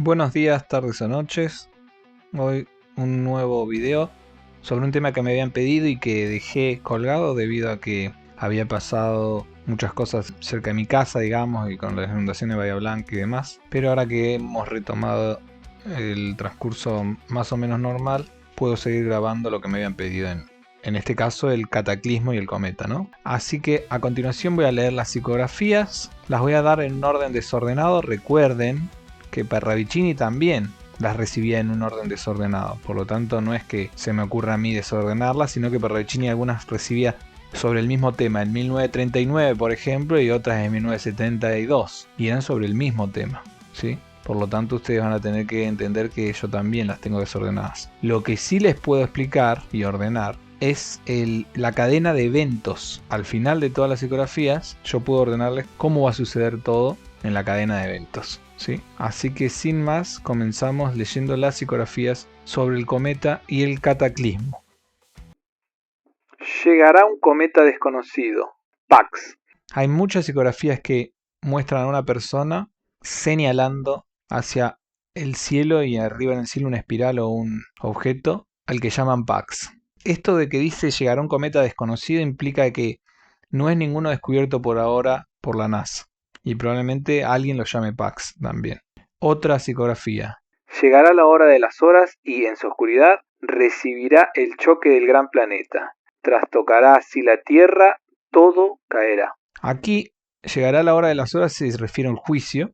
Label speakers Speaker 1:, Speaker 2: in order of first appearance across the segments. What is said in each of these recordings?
Speaker 1: Buenos días, tardes o noches. Hoy un nuevo video sobre un tema que me habían pedido y que dejé colgado debido a que había pasado muchas cosas cerca de mi casa, digamos, y con las inundaciones de Bahía Blanca y demás. Pero ahora que hemos retomado el transcurso más o menos normal, puedo seguir grabando lo que me habían pedido en este caso el cataclismo y el cometa, ¿no? Así que a continuación voy a leer las psicografías, las voy a dar en un orden desordenado. Recuerden que Parravicini también las recibía en un orden desordenado, por lo tanto no es que se me ocurra a mí desordenarlas, sino que Parravicini algunas recibía sobre el mismo tema en 1939, por ejemplo, y otras en 1972, y eran sobre el mismo tema, ¿sí? Por lo tanto ustedes van a tener que entender que yo también las tengo desordenadas. Lo que sí les puedo explicar y ordenar es la cadena de eventos. Al final de todas las psicografías yo puedo ordenarles cómo va a suceder todo en la cadena de eventos, ¿sí? Así que sin más, comenzamos leyendo las psicografías sobre el cometa y el cataclismo. Llegará un cometa desconocido. Pax. Hay muchas psicografías que muestran a una persona señalando hacia el cielo y arriba en el cielo una espiral o un objeto al que llaman Pax. Esto de que dice llegará un cometa desconocido implica que no es ninguno descubierto por ahora por la NASA. Y probablemente alguien lo llame Pax también. Otra psicografía. Llegará la hora de las horas y en su oscuridad recibirá el choque del gran planeta. Trastocará así la Tierra, todo caerá. Aquí llegará la hora de las horas se refiere al juicio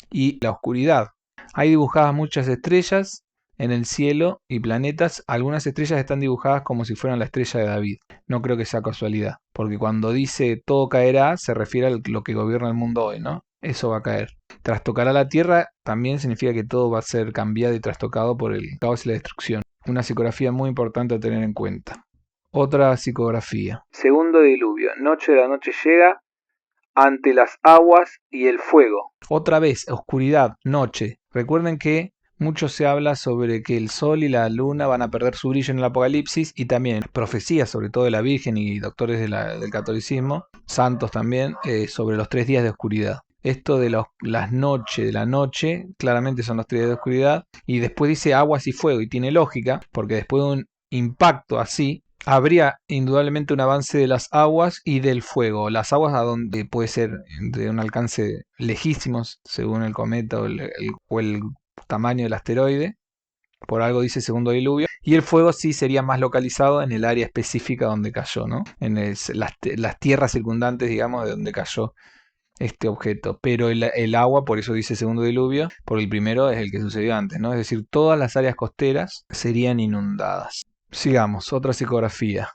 Speaker 1: y la oscuridad. Hay dibujadas muchas estrellas en el cielo y planetas. Algunas estrellas están dibujadas como si fueran la estrella de David. No creo que sea casualidad, porque cuando dice todo caerá se refiere a lo que gobierna el mundo hoy, ¿no? Eso va a caer. Trastocará la Tierra también significa que todo va a ser cambiado y trastocado por el caos y la destrucción. Una psicografía muy importante a tener en cuenta. Otra psicografía. Segundo diluvio. Noche de la noche llega ante las aguas y el fuego. Otra vez, oscuridad, noche. Recuerden que mucho se habla sobre que el sol y la luna van a perder su brillo en el Apocalipsis, y también profecías, sobre todo de la Virgen y doctores del catolicismo, santos también, sobre los 3 días de oscuridad. Esto de las noches de la noche, claramente son los 3 días de oscuridad, y después dice aguas y fuego, y tiene lógica, porque después de un impacto así, habría indudablemente un avance de las aguas y del fuego. Las aguas a donde puede ser de un alcance lejísimos, según el cometa o el tamaño del asteroide. Por algo dice segundo diluvio. Y el fuego sí sería más localizado en el área específica donde cayó, ¿no? En las tierras circundantes, digamos, de donde cayó este objeto. Pero el agua, por eso dice segundo diluvio, porque el primero es el que sucedió antes, ¿no? Es decir, todas las áreas costeras serían inundadas. Sigamos, otra psicografía.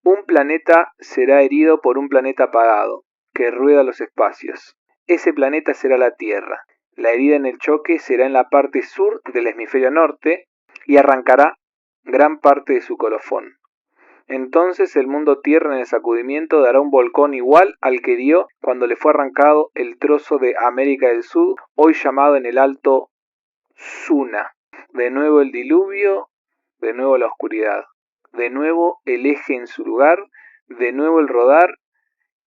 Speaker 1: Un planeta será herido por un planeta apagado, que rueda los espacios. Ese planeta será la Tierra. La herida en el choque será en la parte sur del hemisferio norte y arrancará gran parte de su colofón. Entonces el mundo Tierra en el sacudimiento dará un volcón igual al que dio cuando le fue arrancado el trozo de América del Sur, hoy llamado en el alto Suna. De nuevo el diluvio, de nuevo la oscuridad, de nuevo el eje en su lugar, de nuevo el rodar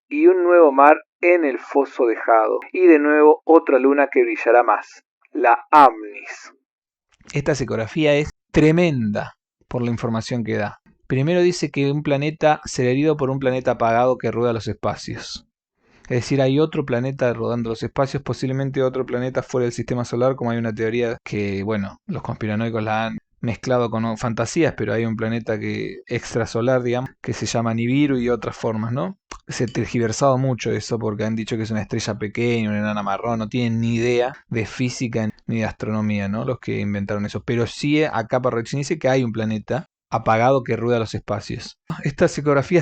Speaker 1: y un nuevo mar en el foso dejado, y de nuevo otra luna que brillará más, la Amnis. Esta psicografía es tremenda por la información que da. Primero dice que un planeta será herido por un planeta apagado que rueda los espacios. Es decir, hay otro planeta rodando los espacios, posiblemente otro planeta fuera del sistema solar, como hay una teoría que, bueno, los conspiranoicos la han mezclado con fantasías, pero hay un planeta extrasolar, digamos, que se llama Nibiru y otras formas, ¿no? Se ha tergiversado mucho eso porque han dicho que es una estrella pequeña, una enana marrón, no tienen ni idea de física ni de astronomía, ¿no? Los que inventaron eso. Pero sí, acá Parravicini dice que hay un planeta apagado que rueda los espacios. Esta psicografía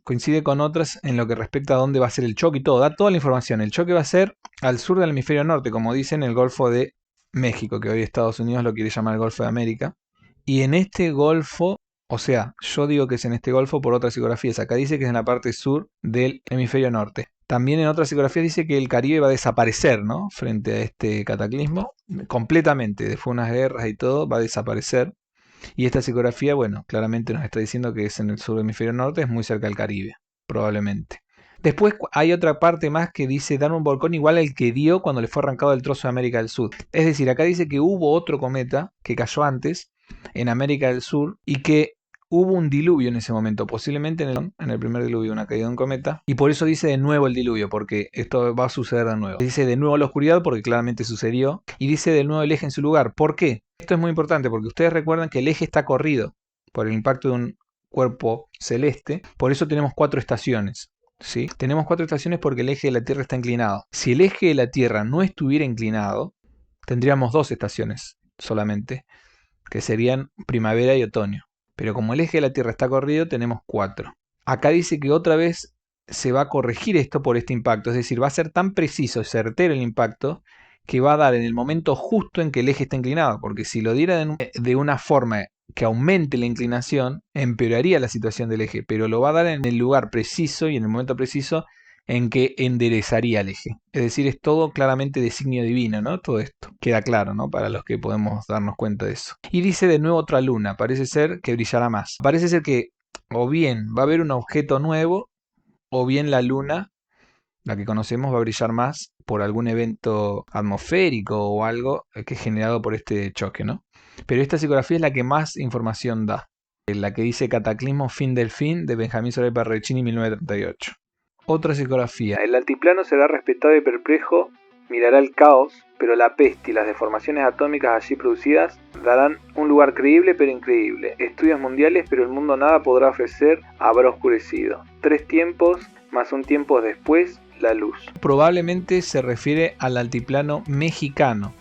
Speaker 1: coincide con otras en lo que respecta a dónde va a ser el choque y todo, da toda la información. El choque va a ser al sur del hemisferio norte, como dicen, el Golfo de México, que hoy Estados Unidos lo quiere llamar el Golfo de América. Y en este golfo, o sea, yo digo que es en este golfo por otras psicografías. Acá dice que es en la parte sur del hemisferio norte. También en otras psicografías dice que el Caribe va a desaparecer, ¿no? Frente a este cataclismo, completamente, después de unas guerras y todo, va a desaparecer. Y esta psicografía, bueno, claramente nos está diciendo que es en el sur del hemisferio norte, es muy cerca del Caribe, probablemente. Después hay otra parte más que dice dar un volcón igual al que dio cuando le fue arrancado el trozo de América del Sur. Es decir, acá dice que hubo otro cometa que cayó antes en América del Sur y que hubo un diluvio en ese momento, posiblemente en el primer diluvio, una caída de un cometa, y por eso dice de nuevo el diluvio, porque esto va a suceder de nuevo. Dice de nuevo la oscuridad, porque claramente sucedió, y dice de nuevo el eje en su lugar. ¿Por qué? Esto es muy importante, porque ustedes recuerdan que el eje está corrido por el impacto de un cuerpo celeste, por eso tenemos 4 estaciones. ¿Sí? Tenemos 4 estaciones porque el eje de la Tierra está inclinado. Si el eje de la Tierra no estuviera inclinado, tendríamos 2 estaciones solamente, que serían primavera y otoño. Pero como el eje de la Tierra está corrido, tenemos 4. Acá dice que otra vez se va a corregir esto por este impacto. Es decir, va a ser tan preciso y certero el impacto que va a dar en el momento justo en que el eje está inclinado. Porque si lo diera de una forma que aumente la inclinación, empeoraría la situación del eje. Pero lo va a dar en el lugar preciso y en el momento preciso en que enderezaría el eje. Es decir, es todo claramente designio divino, ¿no? Todo esto queda claro, ¿no? Para los que podemos darnos cuenta de eso. Y dice de nuevo otra luna, parece ser que brillará más. Parece ser que o bien va a haber un objeto nuevo, o bien la luna, la que conocemos, va a brillar más por algún evento atmosférico o algo que es generado por este choque, ¿no? Pero esta psicografía es la que más información da. La que dice Cataclismo, fin del fin, de Benjamín Solé Parravicini, 1938. Otra psicografía. El altiplano será respetado y perplejo, mirará el caos, pero la peste y las deformaciones atómicas allí producidas darán un lugar creíble pero increíble. Estudios mundiales, pero el mundo nada podrá ofrecer, habrá oscurecido. 3 tiempos, más un tiempo después, la luz. Probablemente se refiere al altiplano mexicano,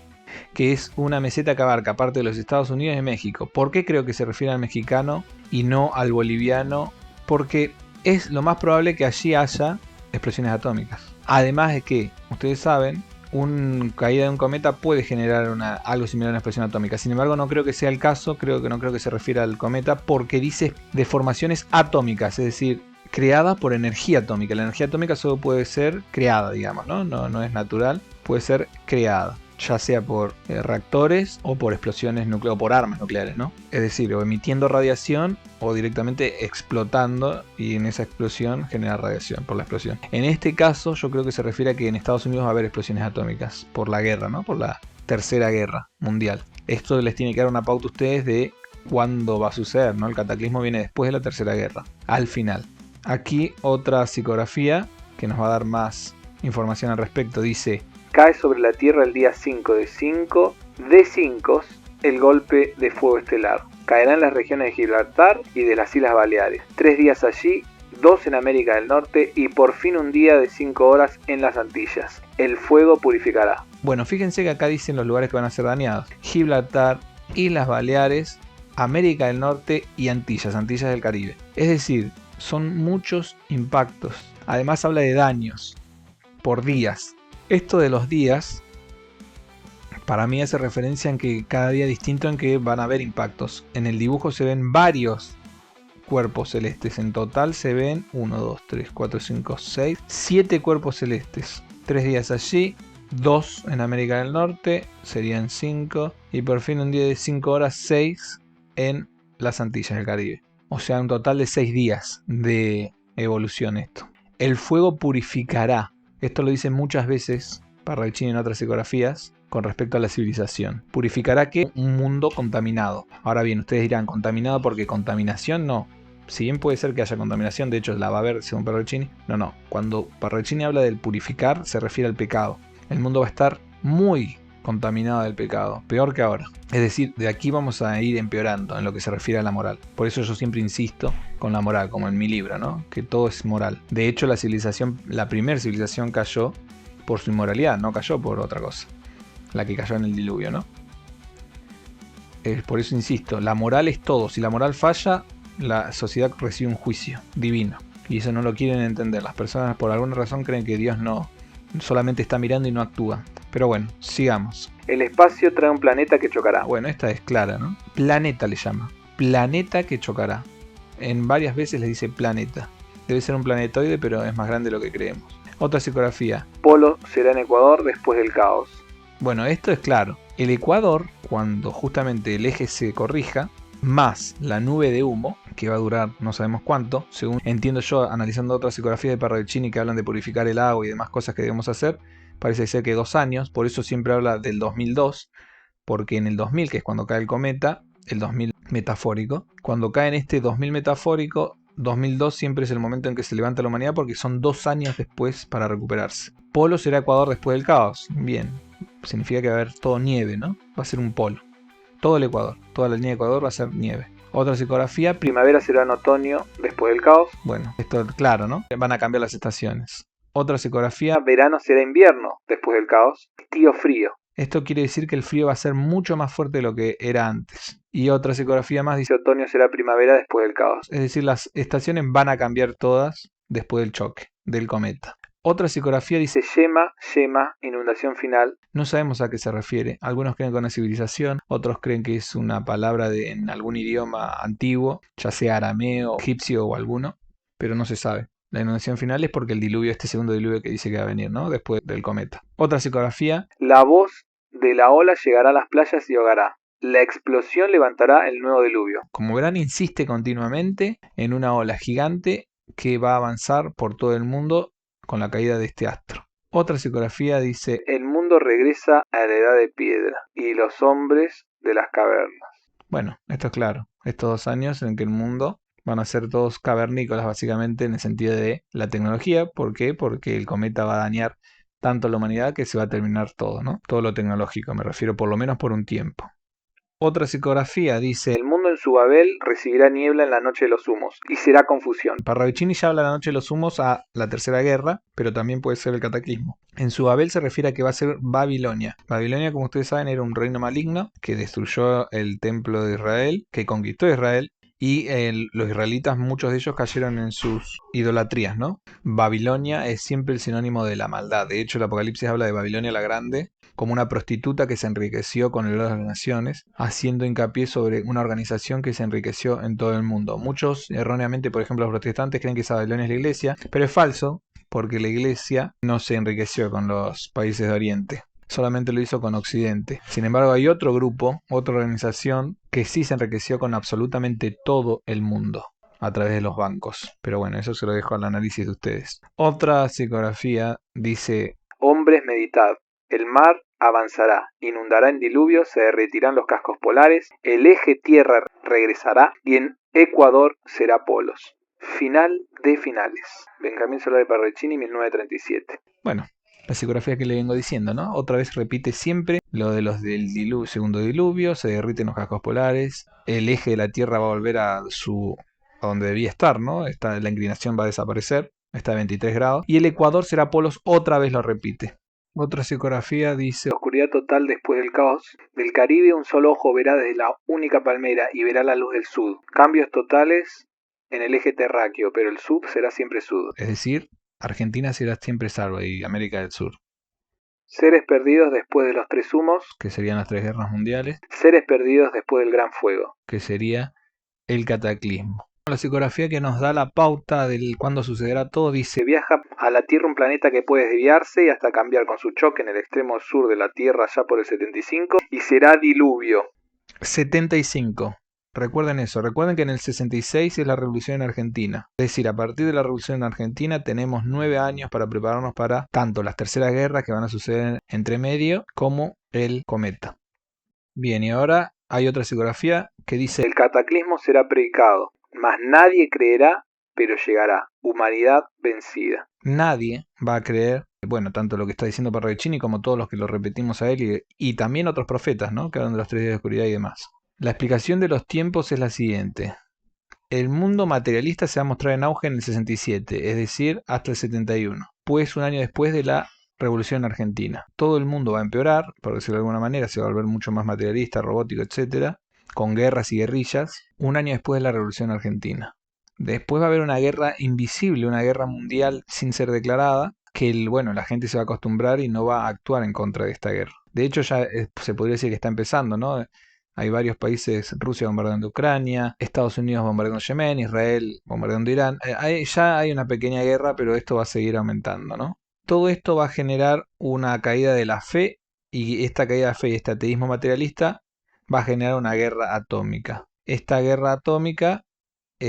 Speaker 1: que es una meseta que abarca parte de los Estados Unidos y México. ¿Por qué creo que se refiere al mexicano y no al boliviano? Porque es lo más probable que allí haya explosiones atómicas. Además de que, ustedes saben, una caída de un cometa puede generar algo similar a una explosión atómica. Sin embargo, no creo que sea el caso, no creo que se refiera al cometa, porque dice deformaciones atómicas, es decir, creada por energía atómica. La energía atómica solo puede ser creada, digamos, ¿no? No es natural, puede ser creada, ya sea por reactores o por explosiones nucleares o por armas nucleares, ¿no? Es decir, o emitiendo radiación o directamente explotando y en esa explosión genera radiación por la explosión. En este caso yo creo que se refiere a que en Estados Unidos va a haber explosiones atómicas por la guerra, ¿no? Por la Tercera Guerra Mundial. Esto les tiene que dar una pauta a ustedes de cuándo va a suceder, ¿no? El cataclismo viene después de la Tercera Guerra, al final. Aquí otra psicografía que nos va a dar más información al respecto. Dice: cae sobre la Tierra el día 5 de 5 de 5 el golpe de fuego estelar. Caerá en las regiones de Gibraltar y de las Islas Baleares. 3 días allí, 2 en América del Norte y por fin un día de 5 horas en las Antillas. El fuego purificará. Bueno, fíjense que acá dicen los lugares que van a ser dañados: Gibraltar, Islas Baleares, América del Norte y Antillas del Caribe. Es decir, son muchos impactos. Además habla de daños por días. Esto de los días, para mí hace referencia en que cada día distinto en que van a haber impactos. En el dibujo se ven varios cuerpos celestes. En total se ven 1, 2, 3, 4, 5, 6, 7 cuerpos celestes. 3 días allí, 2 en América del Norte, serían 5. Y por fin un día de 5 horas, 6 en las Antillas del Caribe. O sea, un total de 6 días de evolución esto. El fuego purificará. Esto lo dicen muchas veces Parravicini en otras psicografías con respecto a la civilización. ¿Purificará qué? Un mundo contaminado. Ahora bien, ustedes dirán, ¿contaminado porque contaminación? No. Si bien puede ser que haya contaminación, de hecho la va a haber según Parravicini. No. Cuando Parravicini habla del purificar, se refiere al pecado. El mundo va a estar muy contaminado del pecado, peor que ahora. Es decir, de aquí vamos a ir empeorando en lo que se refiere a la moral. Por eso yo siempre insisto con la moral, como en mi libro, ¿no? Que todo es moral. De hecho, la primera civilización cayó por su inmoralidad, no cayó por otra cosa. La que cayó en el diluvio, ¿no? Por eso insisto, la moral es todo. Si la moral falla, la sociedad recibe un juicio divino. Y eso no lo quieren entender. Las personas por alguna razón creen que Dios no solamente está mirando y no actúa. Pero bueno, sigamos. El espacio trae un planeta que chocará. Bueno, esta es clara, ¿no? Planeta le llama. Planeta que chocará. En varias veces le dice planeta. Debe ser un planetoide, pero es más grande de lo que creemos. Otra psicografía. Polo será en Ecuador después del caos. Bueno, esto es claro. El Ecuador, cuando justamente el eje se corrija, más la nube de humo, que va a durar no sabemos cuánto, según entiendo yo, analizando otras psicografías de Parravicini que hablan de purificar el agua y demás cosas que debemos hacer, parece ser que 2 años, por eso siempre habla del 2002, porque en el 2000, que es cuando cae el cometa, el 2000 metafórico, cuando cae en este 2000 metafórico, 2002 siempre es el momento en que se levanta la humanidad porque son 2 años después para recuperarse. Polo será Ecuador después del caos. Bien, significa que va a haber todo nieve, ¿no? Va a ser un polo. Todo el Ecuador, toda la línea de Ecuador va a ser nieve. Otra psicografía, primavera será en otoño después del caos. Bueno, esto es claro, ¿no? Van a cambiar las estaciones. Otra psicografía, verano será invierno después del caos. Estío frío. Esto quiere decir que el frío va a ser mucho más fuerte de lo que era antes. Y otra psicografía más dice otoño será primavera después del caos. Es decir, las estaciones van a cambiar todas después del choque, del cometa. Otra psicografía dice Yema, inundación final. No sabemos a qué se refiere. Algunos creen que es una civilización, otros creen que es una palabra en algún idioma antiguo, ya sea arameo, egipcio o alguno, pero no se sabe. La inundación final es porque el diluvio, este segundo diluvio que dice que va a venir, ¿no? Después del cometa. Otra psicografía. La voz de la ola llegará a las playas y ahogará. La explosión levantará el nuevo diluvio. Como verán, insiste continuamente en una ola gigante que va a avanzar por todo el mundo con la caída de este astro. Otra psicografía dice: el mundo regresa a la edad de piedra y los hombres de las cavernas. Bueno, esto es claro. Estos 2 años en que el mundo van a ser todos cavernícolas básicamente en el sentido de la tecnología. ¿Por qué? Porque el cometa va a dañar tanto a la humanidad que se va a terminar todo, ¿no? Todo lo tecnológico, me refiero por lo menos por un tiempo. Otra psicografía dice: el mundo en su Babel recibirá niebla en la noche de los humos y será confusión. Parravicini ya habla de la noche de los humos a la Tercera Guerra, pero también puede ser el cataclismo. En su Babel se refiere a que va a ser Babilonia. Babilonia, como ustedes saben, era un reino maligno que destruyó el templo de Israel, que conquistó Israel. Y los israelitas, muchos de ellos cayeron en sus idolatrías, ¿no? Babilonia es siempre el sinónimo de la maldad. De hecho, el Apocalipsis habla de Babilonia la Grande como una prostituta que se enriqueció con el oro de las naciones, haciendo hincapié sobre una organización que se enriqueció en todo el mundo. Muchos, erróneamente, por ejemplo, los protestantes creen que esa Babilonia es la iglesia, pero es falso, porque la iglesia no se enriqueció con los países de Oriente. Solamente lo hizo con Occidente. Sin embargo, hay otro grupo, otra organización, que sí se enriqueció con absolutamente todo el mundo a través de los bancos. Pero bueno, eso se lo dejo al análisis de ustedes. Otra psicografía dice: hombres, meditad. El mar avanzará, inundará en diluvio, se derretirán los cascos polares, el eje tierra regresará y en Ecuador será polos. Final de finales. Benjamín Solar de Parravicini, 1937. Bueno, la psicografía que le vengo diciendo, ¿no? Otra vez repite siempre lo de los del segundo diluvio, se derriten los cascos polares, el eje de la Tierra va a volver a donde debía estar, ¿no? La inclinación va a desaparecer, está a 23 grados, y el Ecuador será polos, otra vez lo repite. Otra psicografía dice: oscuridad total después del caos. Del Caribe un solo ojo verá desde la única palmera y verá la luz del sud. Cambios totales en el eje terráqueo, pero el sud será siempre sud. Es decir, Argentina será siempre salvo y América del Sur. Seres perdidos después de los 3 humos, que serían las 3 guerras mundiales. Seres perdidos después del gran fuego, que sería el cataclismo. La psicografía que nos da la pauta de cuándo sucederá todo dice: viaja a la Tierra un planeta que puede desviarse y hasta cambiar con su choque en el extremo sur de la Tierra ya por el 75 y será diluvio. 75. Recuerden eso, recuerden que en el 66 es la revolución en Argentina. Es decir, a partir de la revolución en Argentina tenemos 9 años para prepararnos para tanto las terceras guerras que van a suceder entre medio como el cometa. Bien, y ahora hay otra psicografía que dice: el cataclismo será predicado, mas nadie creerá, pero llegará. Humanidad vencida. Nadie va a creer, bueno, tanto lo que está diciendo Parravicini como todos los que lo repetimos a él y también otros profetas, ¿no? Que hablan de los 3 días de oscuridad y demás. La explicación de los tiempos es la siguiente. El mundo materialista se va a mostrar en auge en el 67, es decir, hasta el 71, pues un año después de la Revolución Argentina. Todo el mundo va a empeorar, por decirlo de alguna manera, se va a volver mucho más materialista, robótico, etc., con guerras y guerrillas, un año después de la Revolución Argentina. Después va a haber una guerra invisible, una guerra mundial sin ser declarada, que la gente se va a acostumbrar y no va a actuar en contra de esta guerra. De hecho, ya se podría decir que está empezando, ¿no? Hay varios países, Rusia bombardeando Ucrania, Estados Unidos bombardeando Yemen, Israel bombardeando Irán. Ya hay una pequeña guerra, pero esto va a seguir aumentando, ¿no? Todo esto va a generar una caída de la fe y esta caída de la fe y este ateísmo materialista va a generar una guerra atómica. Esta guerra atómica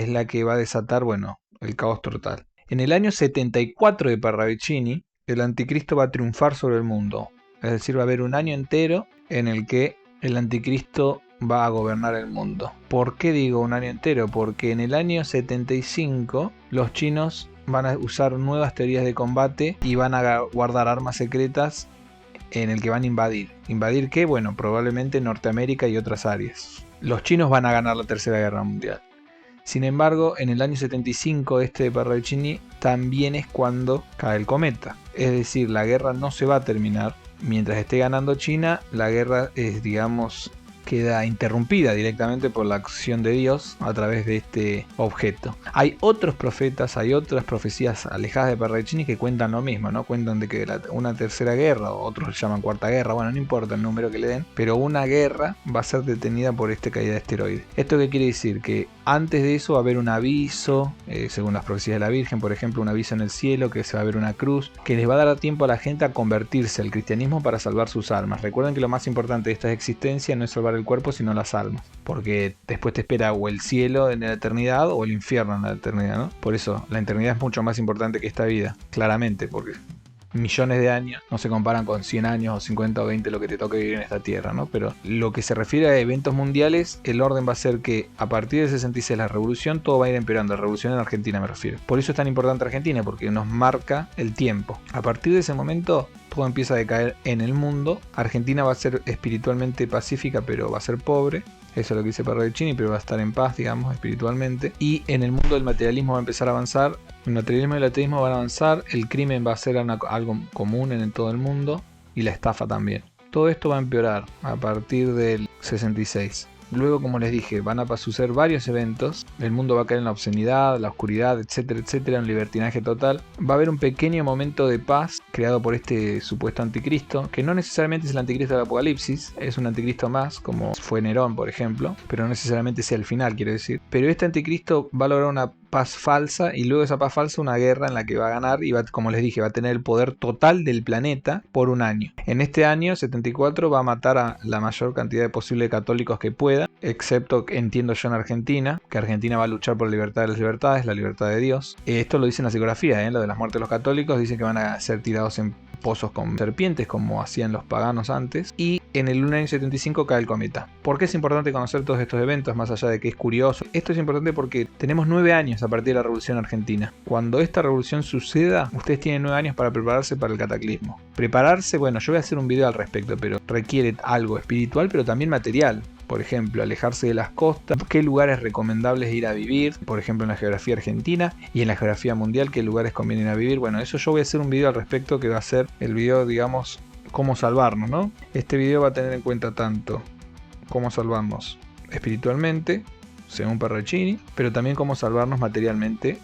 Speaker 1: es la que va a desatar, bueno, el caos total. En el año 74 de Parravicini, el anticristo va a triunfar sobre el mundo. Es decir, va a haber un año entero en el que el anticristo va a gobernar el mundo. ¿Por qué digo un año entero? Porque en el año 75 los chinos van a usar nuevas teorías de combate y van a guardar armas secretas en el que van a invadir. ¿Invadir qué? Bueno, probablemente Norteamérica y otras áreas. Los chinos van a ganar la Tercera Guerra Mundial. Sin embargo, en el año 75 de Parravicini también es cuando cae el cometa. Es decir, la guerra no se va a terminar. Mientras esté ganando China, la guerra queda interrumpida directamente por la acción de Dios a través de este objeto. Hay otros profetas, hay otras profecías alejadas de Parravicini que cuentan lo mismo, ¿no? Cuentan de que una tercera guerra, o otros le llaman cuarta guerra, bueno, no importa el número que le den, pero una guerra va a ser detenida por esta caída de asteroides. ¿Esto qué quiere decir? Que antes de eso va a haber un aviso, según las profecías de la Virgen, por ejemplo, un aviso en el cielo, que se va a ver una cruz, que les va a dar tiempo a la gente a convertirse al cristianismo para salvar sus almas. Recuerden que lo más importante de esta existencia no es salvar el cuerpo, sino las almas, porque después te espera o el cielo en la eternidad o el infierno en la eternidad, ¿no? Por eso la eternidad es mucho más importante que esta vida, claramente, porque millones de años no se comparan con 100 años o 50 o 20 lo que te toque vivir en esta tierra, ¿no? Pero lo que se refiere a eventos mundiales, el orden va a ser que a partir del 66 la revolución, todo va a ir empeorando. La revolución en Argentina me refiero. Por eso es tan importante Argentina, porque nos marca el tiempo. A partir de ese momento todo empieza a decaer en el mundo. Argentina va a ser espiritualmente pacífica, pero va a ser pobre. Eso es lo que dice Parravicini, pero va a estar en paz, digamos, espiritualmente. Y en el mundo del materialismo va a empezar a avanzar. El materialismo y el ateísmo van a avanzar. El crimen va a ser algo común en todo el mundo. Y la estafa también. Todo esto va a empeorar a partir del 66. Luego, como les dije, van a suceder varios eventos. El mundo va a caer en la obscenidad, la oscuridad, etcétera, etcétera, un libertinaje total. Va a haber un pequeño momento de paz creado por este supuesto anticristo, que no necesariamente es el anticristo del Apocalipsis, es un anticristo más, como fue Nerón, por ejemplo, pero no necesariamente sea el final, quiero decir. Pero este anticristo va a lograr una paz falsa, y luego de esa paz falsa una guerra en la que va a ganar y va, como les dije, va a tener el poder total del planeta por un año. En este año 74 va a matar a la mayor cantidad de posible católicos que pueda, excepto, entiendo yo, en Argentina, que Argentina va a luchar por la libertad de las libertades, la libertad de Dios. Esto lo dice en la psicografía, lo de las muertes de los católicos, dicen que van a ser tirados en pozos con serpientes, como hacían los paganos antes. Y en el año 75 cae el cometa. ¿Por qué es importante conocer todos estos eventos, más allá de que es curioso? Esto es importante porque tenemos 9 años a partir de la Revolución Argentina. Cuando esta revolución suceda, ustedes tienen 9 años para prepararse para el cataclismo. Prepararse, bueno, yo voy a hacer un video al respecto, pero requiere algo espiritual, pero también material. Por ejemplo, alejarse de las costas, qué lugares recomendables ir a vivir, por ejemplo en la geografía argentina y en la geografía mundial, qué lugares convienen a vivir. Bueno, eso yo voy a hacer un video al respecto, que va a ser el video, digamos, cómo salvarnos, ¿no? Este video va a tener en cuenta tanto cómo salvarnos espiritualmente, según Parravicini, pero también cómo salvarnos materialmente,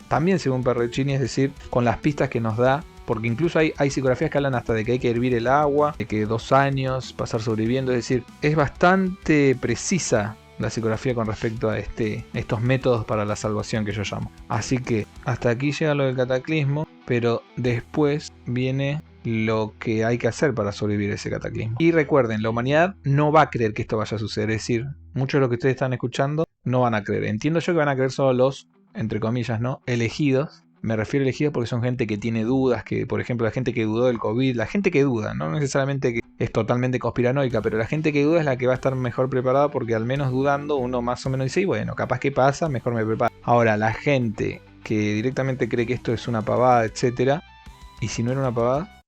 Speaker 1: también según Parravicini, es decir, con las pistas que nos da. Porque incluso hay psicografías que hablan hasta de que hay que hervir el agua, de que 2 años, pasar sobreviviendo. Es decir, es bastante precisa la psicografía con respecto a estos métodos para la salvación que yo llamo. Así que hasta aquí llega lo del cataclismo, pero después viene lo que hay que hacer para sobrevivir a ese cataclismo. Y recuerden, la humanidad no va a creer que esto vaya a suceder. Es decir, muchos de los que ustedes están escuchando no van a creer. Entiendo yo que van a creer solo los, entre comillas, ¿no?, elegidos. Me refiero a elegidos porque son gente que tiene dudas, que por ejemplo la gente que dudó del COVID, la gente que duda, no necesariamente que es totalmente conspiranoica, pero la gente que duda es la que va a estar mejor preparada, porque al menos dudando uno más o menos dice, y bueno, capaz que pasa, mejor me preparo. Ahora, la gente que directamente cree que esto es una pavada, etcétera, y si no era una pavada,